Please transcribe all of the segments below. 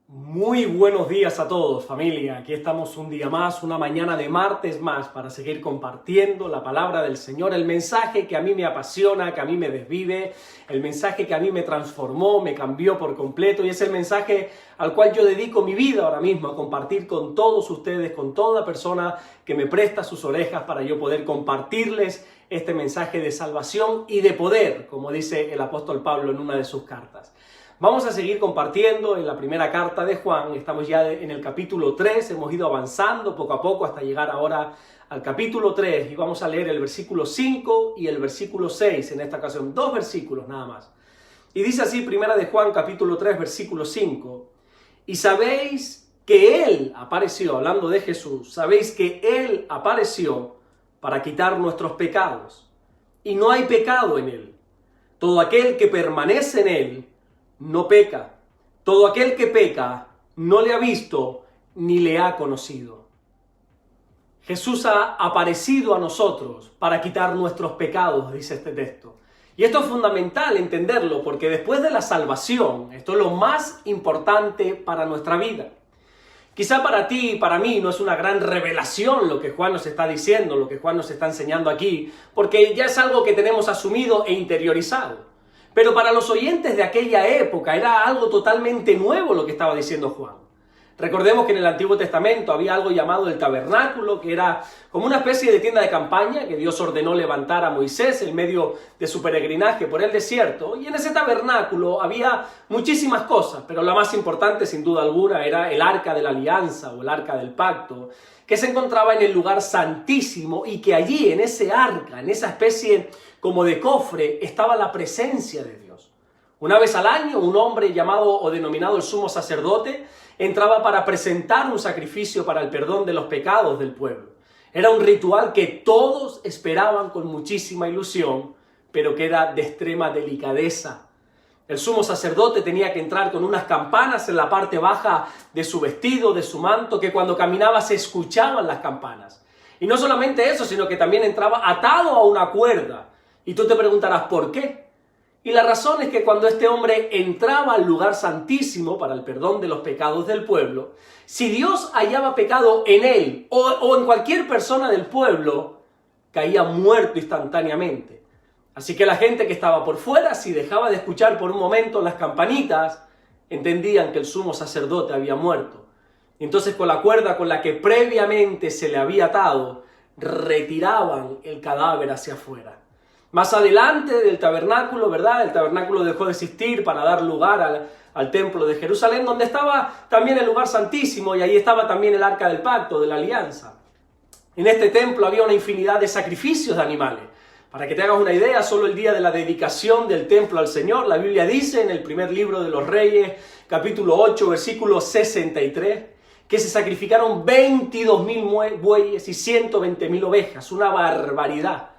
Muy buenos días a todos, familia. Aquí estamos un día más, una mañana de martes más, para seguir compartiendo la palabra del Señor, el mensaje que a mí me apasiona, que a mí me desvive, el mensaje que a mí me transformó, me cambió por completo, y es el mensaje al cual yo dedico mi vida ahora mismo, a compartir con todos ustedes, con toda persona que me presta sus orejas para yo poder compartirles este mensaje de salvación y de poder, como dice el apóstol Pablo en una de sus cartas. Vamos a seguir compartiendo en la primera carta de Juan. Estamos ya en el capítulo 3, hemos ido avanzando poco a poco hasta llegar ahora al capítulo 3 y vamos a leer el versículo 5 y el versículo 6 en esta ocasión, dos versículos nada más. Y dice así, primera de Juan, capítulo 3, versículo 5, y sabéis que Él apareció, hablando de Jesús, sabéis que Él apareció para quitar nuestros pecados, y no hay pecado en Él. Todo aquel que permanece en Él no peca. Todo aquel que peca no le ha visto ni le ha conocido. Jesús ha aparecido a nosotros para quitar nuestros pecados, dice este texto. Y esto es fundamental entenderlo, porque después de la salvación, esto es lo más importante para nuestra vida. Quizá para ti y para mí no es una gran revelación lo que Juan nos está diciendo, lo que Juan nos está enseñando aquí, porque ya es algo que tenemos asumido e interiorizado. Pero para los oyentes de aquella época era algo totalmente nuevo lo que estaba diciendo Juan. Recordemos que en el Antiguo Testamento había algo llamado el tabernáculo, que era como una especie de tienda de campaña que Dios ordenó levantar a Moisés en medio de su peregrinaje por el desierto. Y en ese tabernáculo había muchísimas cosas, pero la más importante sin duda alguna era el arca de la alianza o el arca del pacto, que se encontraba en el lugar santísimo y que allí en ese arca, en esa especie como de cofre, estaba la presencia de Dios. Una vez al año, un hombre llamado o denominado el sumo sacerdote entraba para presentar un sacrificio para el perdón de los pecados del pueblo. Era un ritual que todos esperaban con muchísima ilusión, pero que era de extrema delicadeza. El sumo sacerdote tenía que entrar con unas campanas en la parte baja de su vestido, de su manto, que cuando caminaba se escuchaban las campanas. Y no solamente eso, sino que también entraba atado a una cuerda. Y tú te preguntarás, ¿por qué? Y la razón es que cuando este hombre entraba al lugar santísimo para el perdón de los pecados del pueblo, si Dios hallaba pecado en él o en cualquier persona del pueblo, caía muerto instantáneamente. Así que la gente que estaba por fuera, si dejaba de escuchar por un momento las campanitas, entendían que el sumo sacerdote había muerto. Y entonces con la cuerda con la que previamente se le había atado, retiraban el cadáver hacia afuera. Más adelante del tabernáculo, ¿verdad? El tabernáculo dejó de existir para dar lugar al templo de Jerusalén, donde estaba también el lugar santísimo y ahí estaba también el arca del pacto, de la alianza. En este templo había una infinidad de sacrificios de animales. Para que te hagas una idea, solo el día de la dedicación del templo al Señor, la Biblia dice en el primer libro de los Reyes, capítulo 8, versículo 63, que se sacrificaron 22.000 bueyes y 120.000 ovejas, una barbaridad.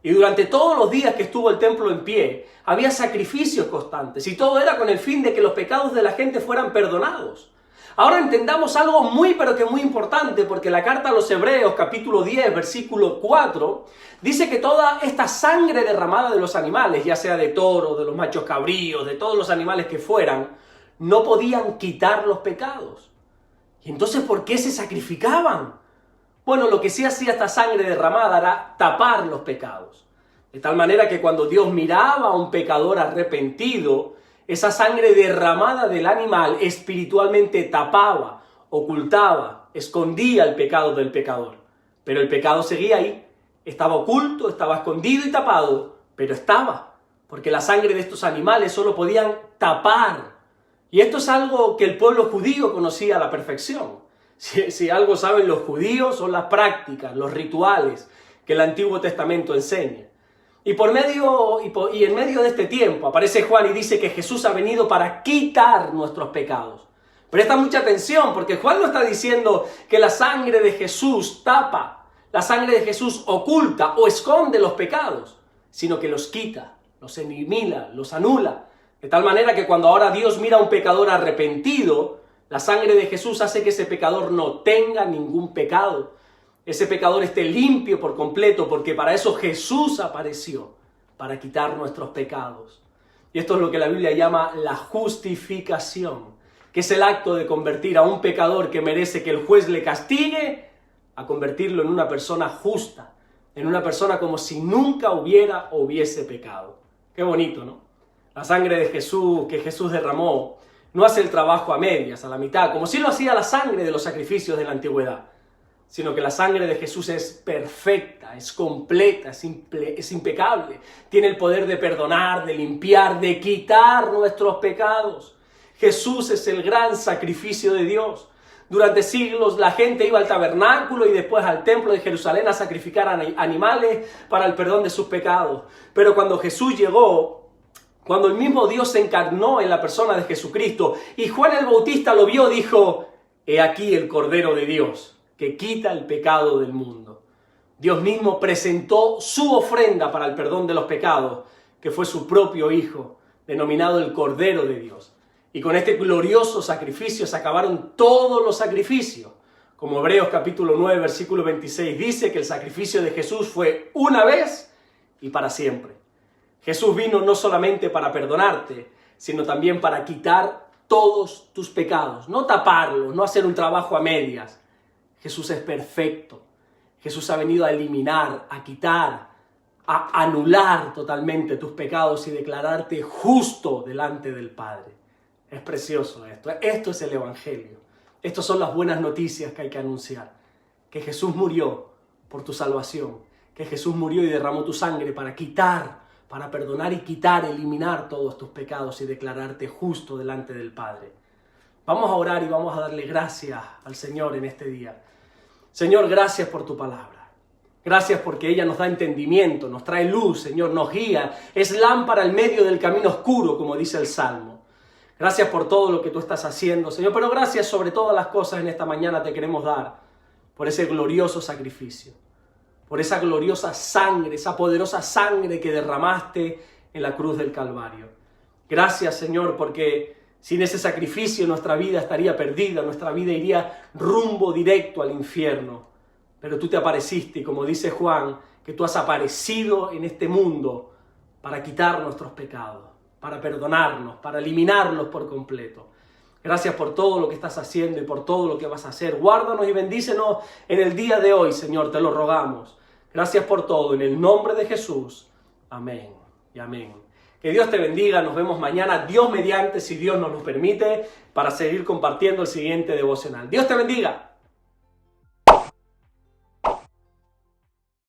Y durante todos los días que estuvo el templo en pie, había sacrificios constantes y todo era con el fin de que los pecados de la gente fueran perdonados. Ahora entendamos algo muy pero que muy importante, porque la carta a los Hebreos, capítulo 10, versículo 4, dice que toda esta sangre derramada de los animales, ya sea de toro, de los machos cabríos, de todos los animales que fueran, no podían quitar los pecados. ¿Y entonces por qué se sacrificaban? Bueno, lo que sí hacía esta sangre derramada era tapar los pecados. De tal manera que cuando Dios miraba a un pecador arrepentido, esa sangre derramada del animal espiritualmente tapaba, ocultaba, escondía el pecado del pecador. Pero el pecado seguía ahí, estaba oculto, estaba escondido y tapado, pero estaba, porque la sangre de estos animales solo podían tapar. Y esto es algo que el pueblo judío conocía a la perfección. Si algo saben los judíos son las prácticas, los rituales que el Antiguo Testamento enseña. Y en medio de este tiempo aparece Juan y dice que Jesús ha venido para quitar nuestros pecados. Presta mucha atención, porque Juan no está diciendo que la sangre de Jesús tapa, la sangre de Jesús oculta o esconde los pecados, sino que los quita, los elimina, los anula. De tal manera que cuando ahora Dios mira a un pecador arrepentido, la sangre de Jesús hace que ese pecador no tenga ningún pecado. Ese pecador esté limpio por completo, porque para eso Jesús apareció, para quitar nuestros pecados. Y esto es lo que la Biblia llama la justificación. que es el acto de convertir a un pecador que merece que el juez le castigue, a convertirlo en una persona justa, en una persona como si nunca hubiese pecado. Qué bonito, ¿no? La sangre de Jesús, que Jesús derramó, no hace el trabajo a medias, a la mitad, como si lo hacía la sangre de los sacrificios de la antigüedad, sino que la sangre de Jesús es perfecta, es completa, es impecable. Tiene el poder de perdonar, de limpiar, de quitar nuestros pecados. Jesús es el gran sacrificio de Dios. Durante siglos la gente iba al tabernáculo y después al templo de Jerusalén a sacrificar animales para el perdón de sus pecados. Pero cuando Jesús llegó, cuando el mismo Dios se encarnó en la persona de Jesucristo y Juan el Bautista lo vio, dijo: «He aquí el Cordero de Dios, que quita el pecado del mundo». Dios mismo presentó su ofrenda para el perdón de los pecados, que fue su propio Hijo, denominado el Cordero de Dios. Y con este glorioso sacrificio se acabaron todos los sacrificios. Como Hebreos capítulo 9, versículo 26 dice, que el sacrificio de Jesús fue una vez y para siempre. Jesús vino no solamente para perdonarte, sino también para quitar todos tus pecados. No taparlos, no hacer un trabajo a medias. Jesús es perfecto. Jesús ha venido a eliminar, a quitar, a anular totalmente tus pecados y declararte justo delante del Padre. Es precioso esto. Esto es el Evangelio. Estas son las buenas noticias que hay que anunciar. Que Jesús murió por tu salvación. Que Jesús murió y derramó tu sangre para quitar, para perdonar y quitar, eliminar todos tus pecados y declararte justo delante del Padre. Vamos a orar y vamos a darle gracias al Señor en este día. Señor, gracias por tu palabra. Gracias porque ella nos da entendimiento, nos trae luz, Señor, nos guía. Es lámpara en medio del camino oscuro, como dice el Salmo. Gracias por todo lo que tú estás haciendo, Señor, pero gracias sobre todas las cosas en esta mañana te queremos dar por ese glorioso sacrificio, por esa gloriosa sangre, esa poderosa sangre que derramaste en la cruz del Calvario. Gracias, Señor, porque sin ese sacrificio nuestra vida estaría perdida, nuestra vida iría rumbo directo al infierno. Pero tú te apareciste y como dice Juan, que tú has aparecido en este mundo para quitar nuestros pecados, para perdonarnos, para eliminarlos por completo. Gracias por todo lo que estás haciendo y por todo lo que vas a hacer. Guárdanos y bendícenos en el día de hoy, Señor, te lo rogamos. Gracias por todo, en el nombre de Jesús. Amén y amén. Que Dios te bendiga, nos vemos mañana, Dios mediante, si Dios nos lo permite, para seguir compartiendo el siguiente devocional. Dios te bendiga.